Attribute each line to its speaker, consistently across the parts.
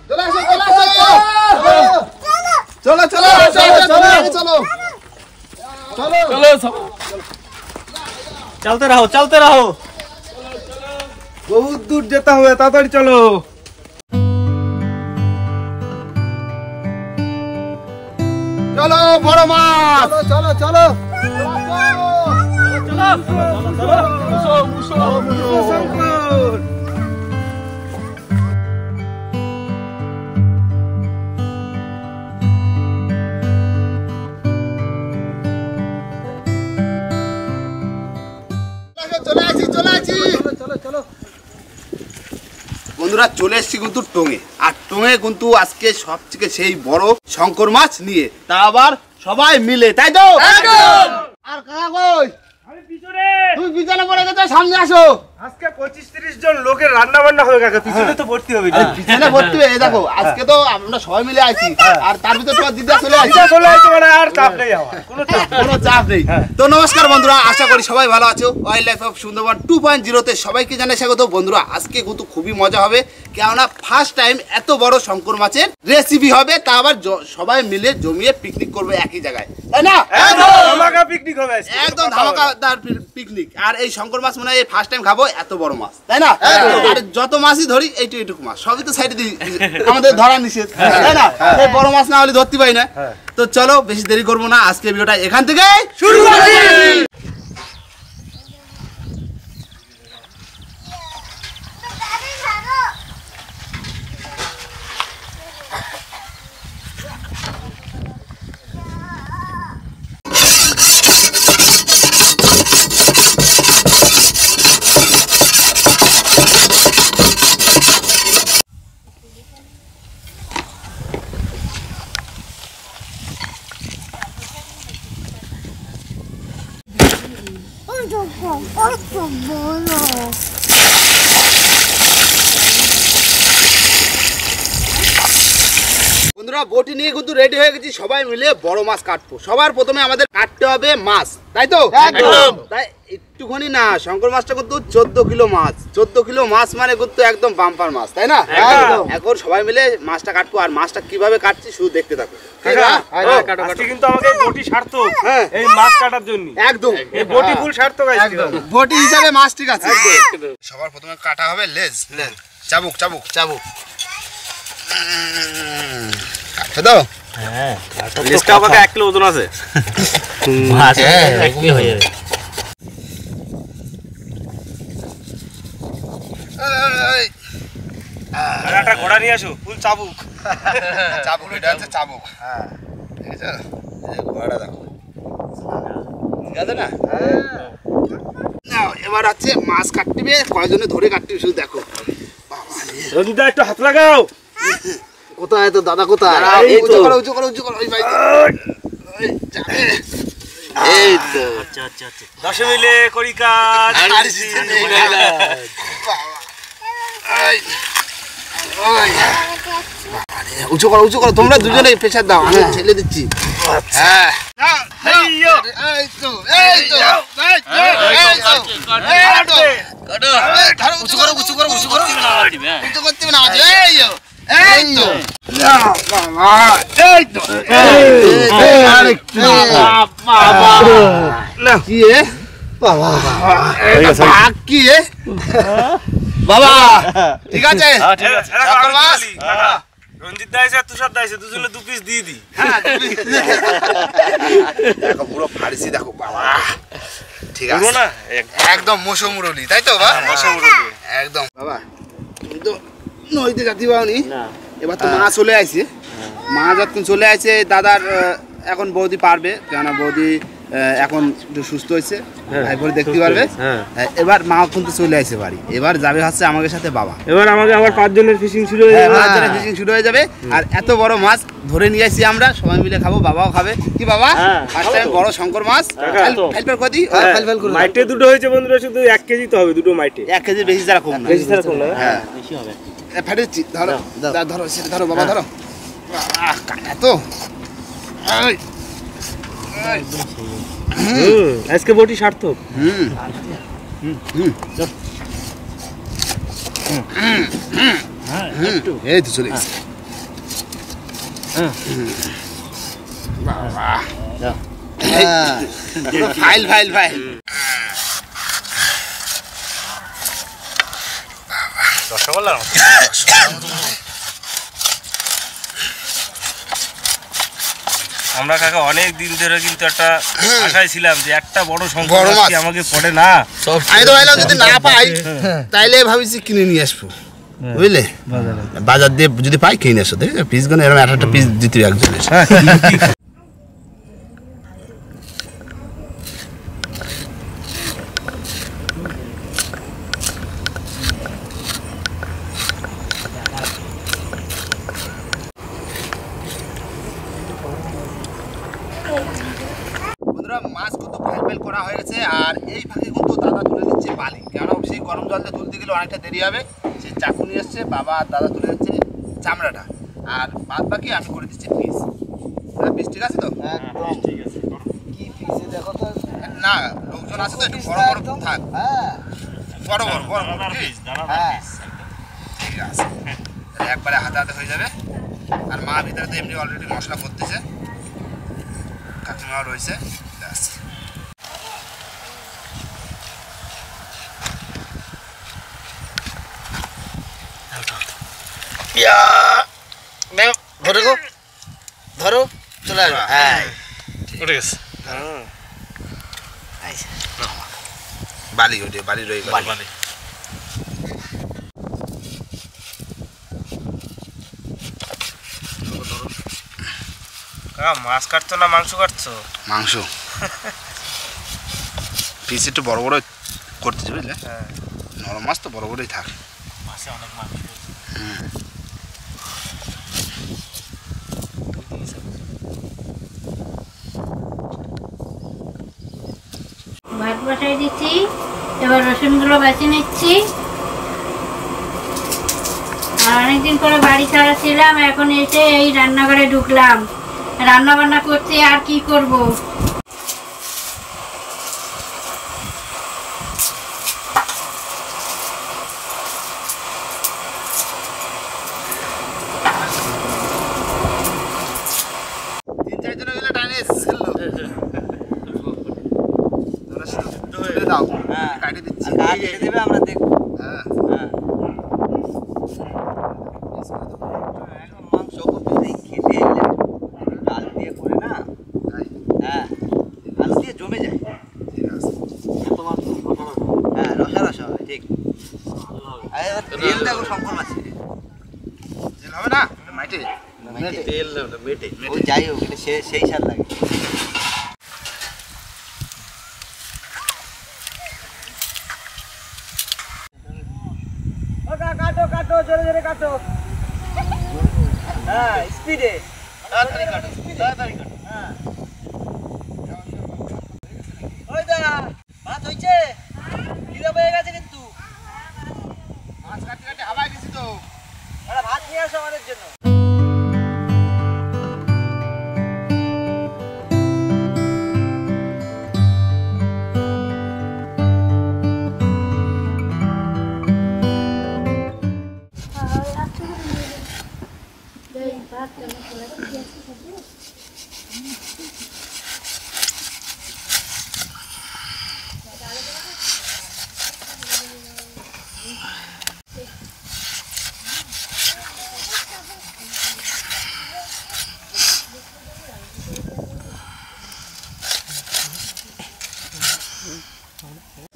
Speaker 1: चलो चलो चलो
Speaker 2: चलते रहो
Speaker 1: बहुत दूर যেতে হবে তাড়াতাড়ি চলো চলো বড় মাছ চলো চলো বন্ধুরা চলে এসেছি কিন্তু টঙ্গে আর টঙ্গে কিন্তু আজকে সবথেকে সেই বড় শঙ্কর মাছ নিয়ে তা আবার সবাই মিলে তাই তো একদম আর কাকা কই আমি পিছনে তুই পিছনে পড়ে গেছ সামনে আসো আজকে 25-30 জন লোকের রান্না বান্না হবে কাকা পিছনে তো ভর্তি হবে পিছনে ভর্তি হবে এই দেখো আজকে তো আমরা সবাই মিলে আইছি আর তার ভিতর তো দিদা চলে আইছে মানে আর চাপ নেই আমার কোনো চাপ নেই তো নমস্কার বন্ধুরা আশা করি সবাই ভালো আছো ওয়াইল্ড লাইফ অফ সুন্দরবন 2.0 তে সবাইকে জানাই স্বাগত বন্ধুরা আজকে কিন্তু খুবই মজা হবে কেননা ফার্স্ট টাইম এত বড় শঙ্কর মাছের রেসিপি হবে তা আবার সবাই মিলে জমিয়ে পিকনিক করবে একই জায়গায় তাই না একদম ধামাকা পিকনিক হবে একদম ধামাকাদার পিকনিক আর এই শঙ্কর মাছ মনে হয় ফার্স্ট টাইম খাবো এত বড় মাছ তাই না আর যত মাছই ধরি এইটুকু মাছ সবই তো সাইডে দিই আমাদের ধরা নিষেধ তাই না এই বড় মাছ না হলে ধরতে পাই না তো চলো বেশি দেরি করবো না আজকে ভিডিওটা এখান থেকে শুরু করি বন্ধুরা বটি নিয়ে কিন্তু রেডি হয়ে গেছি সবাই মিলে বড় মাছ কাটবো সবার প্রথমে আমাদের কাটতে হবে মাছ তাই তো একদম তাই একটুখানি না শঙ্কর মাছটা কিন্তু 14 কিলো মাছ 14 কিলো মাছ মানে কিন্তু একদম বাম্পার মাছ তাই না এখন সবাই মিলে মাছটা কাটবো আর মাছটা কিভাবে কাটছি শুধু দেখতে থাকো
Speaker 3: আজকে কিন্তু আমাকে বটি সার্থক এই মাছ কাটার জন্য একদম এই বটি ফুল সার্থক আজকে
Speaker 1: বটি হিসাবে মাছ ঠিক আছে সবার প্রথমে কাটা হবে লেজ চাবুক চাবুক চাবুক কাটতে দাও
Speaker 2: হ্যাঁ লেজটা আমাকে 1 কিলো ওজন আছে মাছ 1 কিলো হয়ে যাবে
Speaker 3: একটা ঘোড়া নিয়ে আসো ফুল চাবুক
Speaker 1: চাবুক এটা আছে চাবুক হ্যাঁ ঠিক আছে এই ঘোড়া দেখো ঠিক আছে না নাও এবার আছে মাছ কাটবে কয়জনে ধরে কাটবে শুধু দেখো
Speaker 3: রঞ্জিতা একটু হাত লাগাও
Speaker 1: কোথায় তো দাদা কোথায় উঁচু করো ওই ভাই এই তো
Speaker 2: আচ্ছা আচ্ছা আচ্ছা
Speaker 3: 10 মিলে করি কাজ
Speaker 1: উঁচু করো তোমরা দুজনে প্রেসার দাও আমি ছেলে দিচ্ছি হ্যাঁ বাবা ঠিক আছে
Speaker 3: রঞ্জিত দাইছে তুষার দাইছে দুজনে 2 পিস দিয়ে দি
Speaker 1: দেখো পুরো ফাড়িছি দেখো বাবা ঠিক আছে না একদম মশো মুরলি তাই তো বাবা
Speaker 3: মশা মুরলি
Speaker 1: একদম বাবা তুমি তো নইতে যাতি পাওনি না এবার তো মা চলে আইছে মা যখন চলে আইছে দাদার এখন বৌদি পারবে কেন বৌদি এখন একটু সুস্থ হয়েছে ভাইপোর দেখতে পারবে এবার মা কিন্তু চলে আইছে বাড়ি এবার যাবে হচ্ছে আমাদের সাথে বাবা
Speaker 3: এবার আমাদের আবার 5 জনের ফিশিং শুরু হয়ে যাবে
Speaker 1: 5 জনের ফিশিং শুরু হয়ে যাবে আর এত বড় মাছ ধরে নিয়ে আসি আমরা সবাই মিলে খাবো বাবাও খাবে কি বাবা ফার্স্ট টাইম বড় শঙ্কর মাছ ফাইল কদি ফাইল করো
Speaker 3: মাইটে দুটো হয়েছে বন্ধুরা শুধু 1 কেজি তো হবে দুটো মাইটে
Speaker 1: 1 কেজি বেশি যারা কম না
Speaker 3: বেশি যারা কম না
Speaker 1: হ্যাঁ বেশি হবে ফাটেছি ধরো ধরো সেটা ধরো বাবা ধরো এত
Speaker 3: আজকে বটি সার্থক
Speaker 1: এই তো চলে বাবা ফাইল ফাইল ফাইল
Speaker 2: রসগোল্লা আমরা কাকা অনেক দিন ধরে কিন্তু একটা আশায় ছিলাম যে একটা বড় সংখ্যা আমাকে পড়ে না।
Speaker 1: আমি তো ভাবলাম যদি না পাই তাইলে ভাবিছি কিনে নিয়ে আসবো, বুঝলে? বাজার দিয়ে যদি পাই কিনে আসো, দেখ পিস গুলো এরকম একটা পিস দিতে একজনের। মাছ কিন্তু ফাইল ফাইল করা হয়ে গেছে, আর এই ফাঁকে কিন্তু দাদা তুলে দিচ্ছে বালি, কেন সেই গরম জলটা তুলতে গেলে অনেকটা দেরি হবে। সেই চাকু নিয়ে এসছে বাবা, দাদা তুলে দিচ্ছে চামড়াটা, আর বাদ বাকি আমি করে দিচ্ছি পিস। পিস ঠিক আছে তো?
Speaker 2: ঠিক আছে।
Speaker 4: কি পিসে দেখো তো
Speaker 1: না লোকজন আছে তো, একটু বড় বড় থাক।
Speaker 4: হ্যাঁ
Speaker 1: বড় বড় বড় বড়
Speaker 2: পিস
Speaker 4: হ্যাঁ
Speaker 1: ঠিক আছে, তাহলে একবারে হাতে হাতে হয়ে যাবে। আর মা ভিতরে তো এমনি অলরেডি মশলা করতেছে, কাকিমাও রয়েছে।
Speaker 4: ধরো গো, ধরো চলে আসবে। হ্যাঁ
Speaker 2: উঠে গেছে।
Speaker 1: বালি ওঠে, বালি রয়ে গেল।
Speaker 2: বালি কাকা মাছ কাটছো না মাংস কাটছো?
Speaker 1: মাংস পিস একটু বড় বড় করতেছি, বুঝলে? নরম মাছ তো বড় বড়ই থাকে।
Speaker 2: মাছে অনেক মাছ।
Speaker 5: ভাত বসাই দিচ্ছি, এবার রসুনগুলো বেছে নিচ্ছি। আর অনেকদিন পরে বাড়ি ছাড়া ছিলাম, এখন এসে এই রান্নাঘরে ঢুকলাম, রান্না বান্না করতে। আর কি করব?
Speaker 1: তিন চারজন গেলে টাইনে এসেছিল দাও, কাটে দিচ্ছি।
Speaker 4: আর কেটে দেবে, আমরা দেখবো।
Speaker 1: হ্যাঁ
Speaker 4: হ্যাঁ এখন মাংস করতে খেতে এলে আলু দিয়ে করে না।
Speaker 1: তাই?
Speaker 4: হ্যাঁ আলু দিয়ে জমে যায়।
Speaker 1: ঠিক আছে।
Speaker 4: হ্যাঁ রসা রসা হবে, ঠিক। আর এবার তেল দেখো শঙ্কর মাছে।
Speaker 1: তেল হবে না মাইটে?
Speaker 2: তেল মেটে
Speaker 4: ও যাই হোক, এটা সেই স্বাদ লাগে। কাটো কাটো, জোরে জোরে কাটো। হ্যাঁ স্পিডে
Speaker 1: তাড়াতাড়ি কাটো, তাড়াতাড়ি কাটো।
Speaker 4: হ্যাঁ ওই দা ভাত হইছে, খিদে পেয়ে গেছে কিন্তু।
Speaker 1: মাছ কাটতে কাটতে হাওয়ায় গেছি তো।
Speaker 4: ওরা ভাত নিয়ে আসো আমাদের জন্য।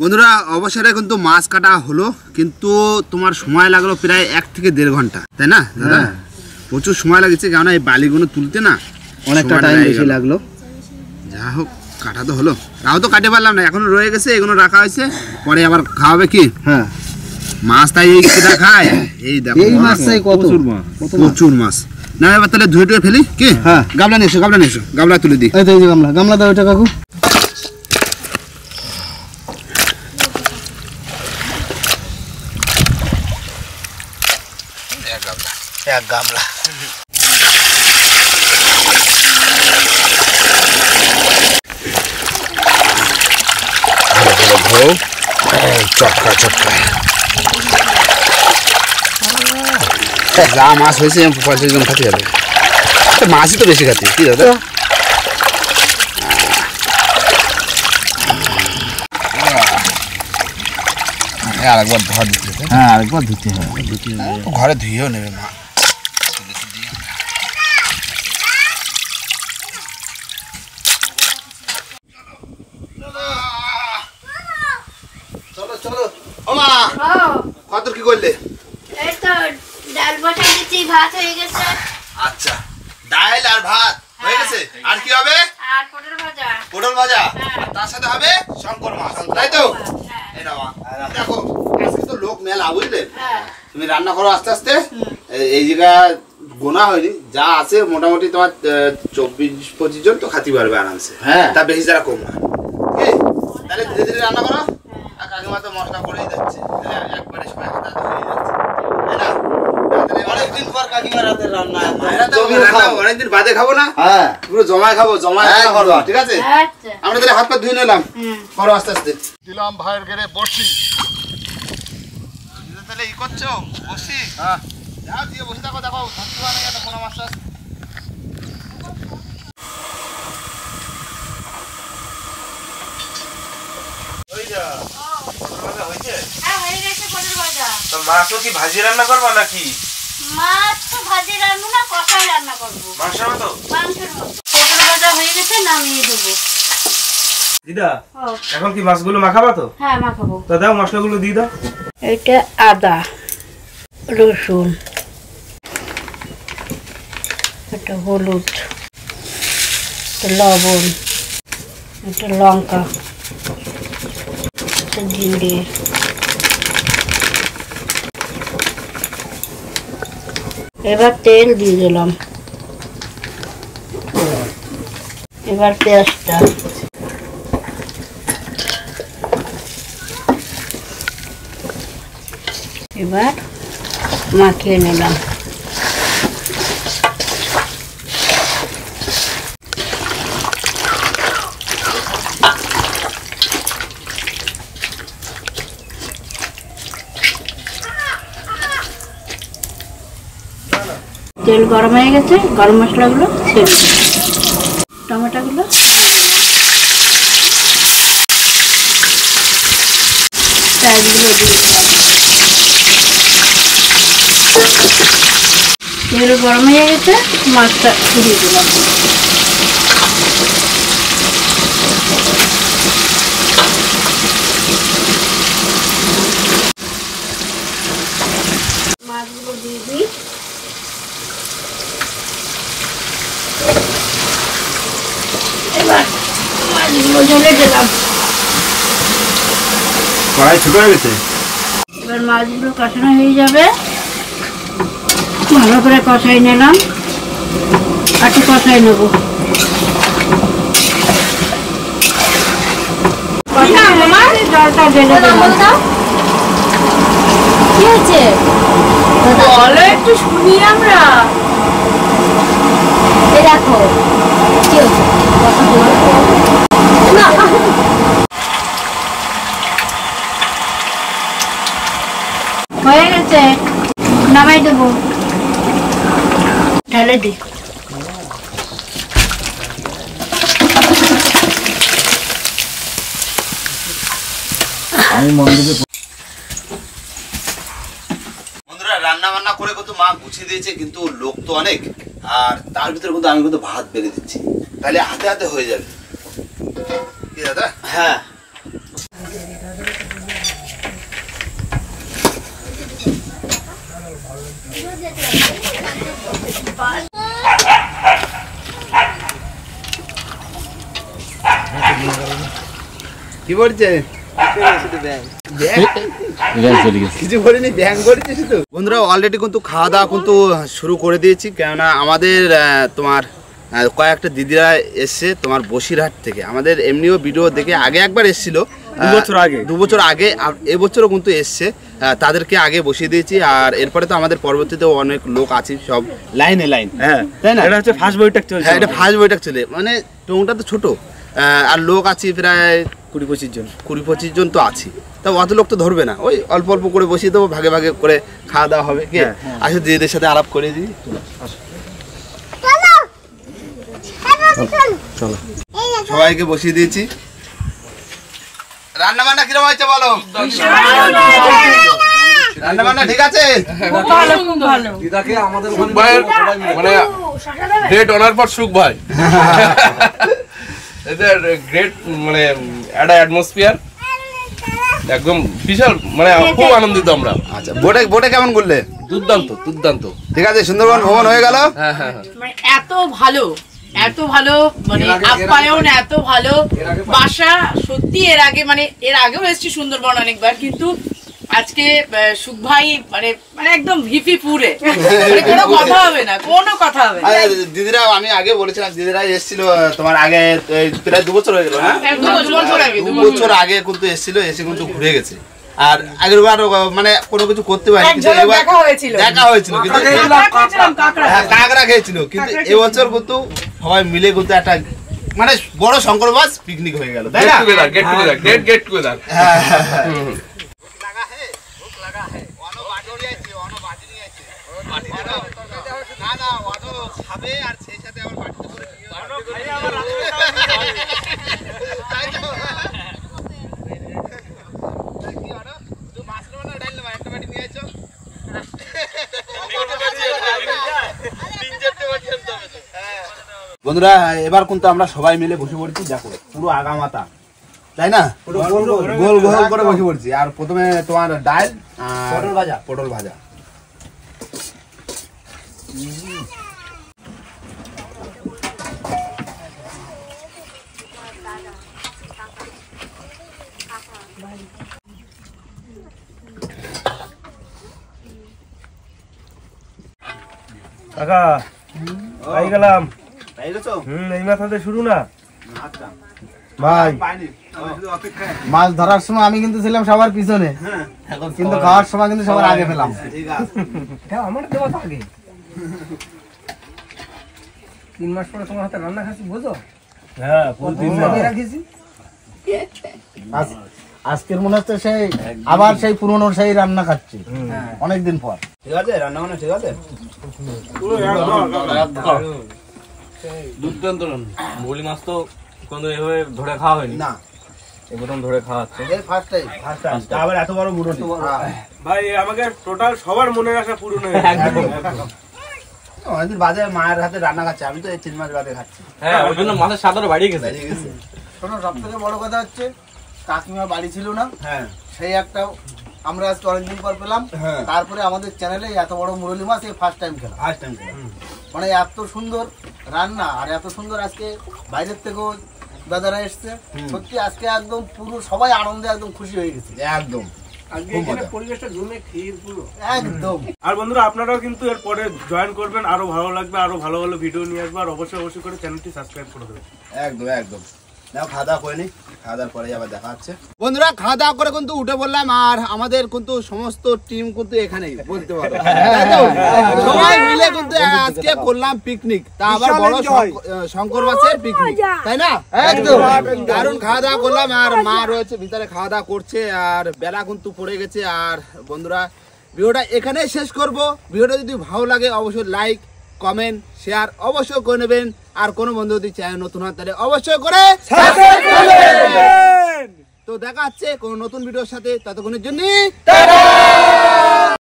Speaker 1: বন্ধুরা অবসরে কিন্তু মাছ কাটা হলো, কিন্তু তোমার সময় লাগলো প্রায় 1 থেকে 1.5 ঘন্টা, তাই না দাদা? প্রচুর সময় লাগছে, কারণ এই বালিগুলো তুলতে না অনেকটা টাইম বেশি লাগলো। যা হোক কাটা তো হলো, তাও তো কাটতে পারলাম না, এখনো রয়ে গেছে, এগুলো রাখা হয়েছে, পরে আবার খাওয়াবে কি? হ্যাঁ মাছ তাই এই কেটা খায়। এই দেখো এই মাছটাই প্রচুর মাছ। না এবার তাহলে ধুয়ে টুয়ে ফেলি কি? হ্যাঁ গামলা নিয়ে এসো, গামলা নিয়ে এসো, গামলা তুলে দিই। এই তো এই যে গামলা, গামলা দাও এটা কাকু। এক গামলা চটকা চটকা যা মাছ হয়েছে 35 জন খাতে যাবে। তো মাছই তো বেশি খাচ্ছি কি দাদা আরেকবার ধোয়া দিতে হবে হ্যাঁ আরেকবার ধুতে হবে ঘরে ধুয়েও নেবে মা চলো চলো ও মা কত কি করলে
Speaker 5: এই তো ডাল বসা দিচ্ছি ভাত হয়ে গেছে
Speaker 1: আচ্ছা ডাল আর ভাত হয়ে গেছে আর কি হবে
Speaker 5: আর পটল ভাজা
Speaker 1: পটল ভাজা আর তার সাথে হবে শঙ্কর মাছ তাই তো এই নাও দেখো আজকে তো লোক মেলা বুঝলে তুমি রান্না করো আস্তে আস্তে এই জায়গা গোনা হয়নি যা আছে মোটামুটি তোমার 24-25 জন তো খাতি পারবে আরামসে হ্যাঁ তা বেশি যারা কম না কি তাহলে ধীরে ধীরে রান্না করো আর কাকিমা তো মশলা করেই যাচ্ছে তাহলে একবারে সবাই হাতে হয়ে যাচ্ছে তাই না
Speaker 4: অনেকদিন পর কাকিমার হাতের রান্না
Speaker 1: অনেকদিন বাদে খাবো না
Speaker 4: হ্যাঁ
Speaker 1: পুরো জমায় খাবো জমায় করবো ঠিক আছে
Speaker 5: আচ্ছা
Speaker 1: আমরা তাহলে হাত পা ধুয়ে নিলাম করো আস্তে আস্তে দিলাম ভাইয়ের গেড়ে বসি তাহলে ই করছো বসি হ্যাঁ যাও দিয়ে বসে থাকো দেখো ধরতে পারে না কোনো মাছ
Speaker 2: ওই যা পটল হয়েছে
Speaker 5: হ্যাঁ হয়ে গেছে পটল ভাজা
Speaker 2: তো মাছও কি ভাজি রান্না করবা নাকি
Speaker 5: মাছ তো ভাজি রান্না না কষাই রান্না করবো
Speaker 2: মাংসের মতো
Speaker 5: মাংসের মতো পটল ভাজা হয়ে গেছে নামিয়ে দেবো
Speaker 2: দিদা
Speaker 5: ও
Speaker 2: এখন কি মাছগুলো মাখাবা তো
Speaker 5: হ্যাঁ মাখাবো
Speaker 2: তো দাও মশলাগুলো দিয়ে দাও
Speaker 5: এটা আদা রসুন এটা হলুদ এটা লবণ এটা লঙ্কা এটা জিরে এবার তেল দিয়ে দিলাম এবার পেঁয়াজটা এবার মাখিয়ে নিলাম তেল গরম হয়ে গেছে গরম মশলাগুলো ছেড়ে দিলাম টমেটোগুলো পেঁয়াজগুলো দিয়ে দিলাম তেল গরম হয়ে গেছে মাছটা দিয়ে দিলাম মাছগুলো দিয়ে দিই এবার মাছগুলো ঢেলে দিলাম
Speaker 1: কড়াই ছোট হয়ে গেছে
Speaker 5: এবার মাছগুলো কষানো হয়ে যাবে ভালো করে কষাই নিলাম একটু কষাই নেব জলটা ঢেলে দিলাম
Speaker 6: কি হয়েছে বলো একটু শুনি আমরা এই দেখো কি হয়েছে কথা বলো না
Speaker 5: হয়ে গেছে নামাই দেবো ঢেলে দিই
Speaker 1: বন্ধুরা রান্না বান্না করে কিন্তু মা গুছিয়ে দিয়েছে কিন্তু লোক তো অনেক আর তার ভিতরে কিন্তু আমি কিন্তু ভাত বেড়ে দিচ্ছি তাহলে হাতে হাতে হয়ে যাবে কি দাদা
Speaker 4: হ্যাঁ
Speaker 1: কি বলছে কিছু বলিনি ব্যাং করেছি শুধু বন্ধুরা অলরেডি কিন্তু খাওয়া দাওয়া কিন্তু শুরু করে দিয়েছি কেননা আমাদের তোমার কয়েকটা দিদিরা এসছে তোমার বসিরহাট থেকে আমাদের এমনিও ভিডিও দেখে আগে একবার এসেছিল 2 বছর আগে আর এবছরও কিন্তু এসছে তাদেরকে আগে বসিয়ে দিয়েছি আর এরপরে তো আমাদের পরবর্তীতে অনেক লোক আছে সব লাইনে লাইন হ্যাঁ তাই না
Speaker 3: এটা হচ্ছে ফার্স্ট বইটাক চলছে
Speaker 1: হ্যাঁ এটা ফার্স্ট বইটাক চলে মানে টংটা তো ছোট আর লোক আছে প্রায় 20-25 জন তো আছে তা অত লোক তো ধরবে না ওই অল্প অল্প করে বসিয়ে দেবো ভাগে ভাগে করে খাওয়া দাওয়া হবে কি আসলে দিদিদের সাথে আলাপ করে দিই
Speaker 3: চলো
Speaker 1: সবাইকে বসিয়ে দিয়েছি। রান্না বান্না কিরকম হয়েছে বলো? রান্না বান্না ঠিক আছে?
Speaker 7: সুখ ভাইয়ের মানে গ্রেট অনার ফর সুখ ভাই। এদের গ্রেট মানে একটা অ্যাটমসফিয়ার একদম বিশাল, মানে খুব আনন্দিত আমরা।
Speaker 1: আচ্ছা, বোটে কেমন করলে?
Speaker 7: দুর্দান্ত দুর্দান্ত।
Speaker 1: ঠিক আছে, সুন্দরবন ভ্রমণ হয়ে গেল।
Speaker 7: হ্যাঁ হ্যাঁ
Speaker 6: মানে এত ভালো মানে আপ্যায়ন, এত ভালো বাসা। সত্যি এর আগেও এসেছি সুন্দরবন অনেকবার, কিন্তু আজকে সুখ ভাই মানে একদম ভিপি পুরে, কোনো কথা হবে না, কোনো কথা হবে না।
Speaker 1: দিদিরা, আমি আগে বলেছিলাম, দিদিরা এসেছিল তোমার আগে প্রায় 2 বছর হয়ে গেল। হ্যাঁ, 2 বছর আগে কিন্তু এসেছিল, এসে কিন্তু ঘুরে গেছে। আর আগের বার মানে কোনো কিছু করতে পারিনি,
Speaker 6: দেখা হয়েছিল
Speaker 1: কিন্তু কাঁকড়া খেয়েছিল। কিন্তু এবছর কিন্তু সবাই মিলে কিন্তু একটা মানে বড় শঙ্কর মাছ পিকনিক হয়ে গেল, তাই না?
Speaker 7: Get together.
Speaker 1: বন্ধুরা, এবার কিন্তু আমরা সবাই মিলে বসে পড়ছি, দেখো পুরো আগামাতা, তাই না? গোল গোল করে বসে পড়ছি। আর প্রথমে তোমার ডাল আর পটল ভাজা।
Speaker 3: কাকা পাই গেলাম।
Speaker 1: তাই গেছো?
Speaker 3: এই মাথাতে শুরু না
Speaker 8: ভাই, মাছ ধরার সময় আমি কিন্তু ছিলাম সবার পিছনে, কিন্তু খাওয়ার সময় কিন্তু সবার আগে পেলাম।
Speaker 1: ঠিক আছে,
Speaker 3: আমার দেওয়া আগে 3 মাস পরে তোমার হাতে রান্না খাচ্ছি, বুঝো? হ্যাঁ,
Speaker 8: আজকের মনে হচ্ছে সেই আবার সেই পুরনো সেই রান্না খাচ্ছি অনেকদিন পর।
Speaker 1: ঠিক আছে, রান্না বান্না ঠিক আছে।
Speaker 2: দুর্দান্ত রান্না। বলি মাছ তো কোনো এভাবে ধরে খাওয়া হয়নি
Speaker 1: না,
Speaker 2: এই প্রথম ধরে খাওয়া হচ্ছে।
Speaker 8: এই ফার্স্ট টাইম।
Speaker 1: আবার এত বড় মুড়ো
Speaker 3: ভাই, আমাকে টোটাল সবার মনের আশা পূরণ হয়ে
Speaker 1: অনেকদিন বাদে মায়ের হাতে রান্না খাচ্ছে। আমি তো এই 3 মাস বাদে খাচ্ছি।
Speaker 2: হ্যাঁ, ওই জন্য মাছের স্বাদ আরো বাড়িয়ে গেছে।
Speaker 8: শোনো, সব থেকে বড় কথা হচ্ছে কাকিমা বাড়ি ছিল না,
Speaker 1: হ্যাঁ,
Speaker 8: সেই একটা আমরা আজকে অনেকদিন পর পেলাম।
Speaker 1: হ্যাঁ।
Speaker 8: তারপরে আমাদের চ্যানেলে এত বড় মুরলি মাছ এই ফার্স্ট টাইম খেলাম।
Speaker 1: ফার্স্ট টাইম খেলাম।
Speaker 8: মানে এত সুন্দর রান্না আর এত সুন্দর আজকে বাইরের থেকেও দাদারা এসছে। সত্যি আজকে একদম পুরো সবাই আনন্দে একদম খুশি হয়ে গেছে
Speaker 1: একদম
Speaker 3: পরিবেশটা জমে ক্ষীর পুরো
Speaker 8: একদম।
Speaker 3: আর বন্ধুরা, আপনারাও কিন্তু এরপরে জয়েন করবেন, আরো ভালো লাগবে, আরো ভালো ভালো ভিডিও নিয়ে আসবে। আর অবশ্যই করে চ্যানেলটি সাবস্ক্রাইব করে দেবেন।
Speaker 1: একদম একদম। নাও, খাওয়া দাওয়া করে নি, খাওয়া দাওয়ার পরে আবার দেখা হচ্ছে। বন্ধুরা, খাওয়া দাওয়া করে কিন্তু উঠে বললাম, আর আমাদের কিন্তু সমস্ত টিম কিন্তু এখানেই বলতে পারো, তাই তো? সবাই মিলে কিন্তু আজকে করলাম পিকনিক, তা আবার বড় শঙ্কর মাছের পিকনিক, তাই না? একদম দারুণ খাওয়া দাওয়া করলাম। আর মা রয়েছে ভিতরে খাওয়া দাওয়া করছে, আর বেলা কিন্তু পড়ে গেছে। আর বন্ধুরা, ভিডিওটা এখানেই শেষ করব। ভিডিওটা যদি ভালো লাগে অবশ্যই লাইক, কমেন্ট, শেয়ার অবশ্যই করে নেবেন। আর কোনো বন্ধু যদি চ্যানেল নতুন হয় তাহলে অবশ্যই করে সাবস্ক্রাইব করবেন। তো দেখা হচ্ছে কোনো নতুন ভিডিওর সাথে, ততক্ষণের জন্য টাটা।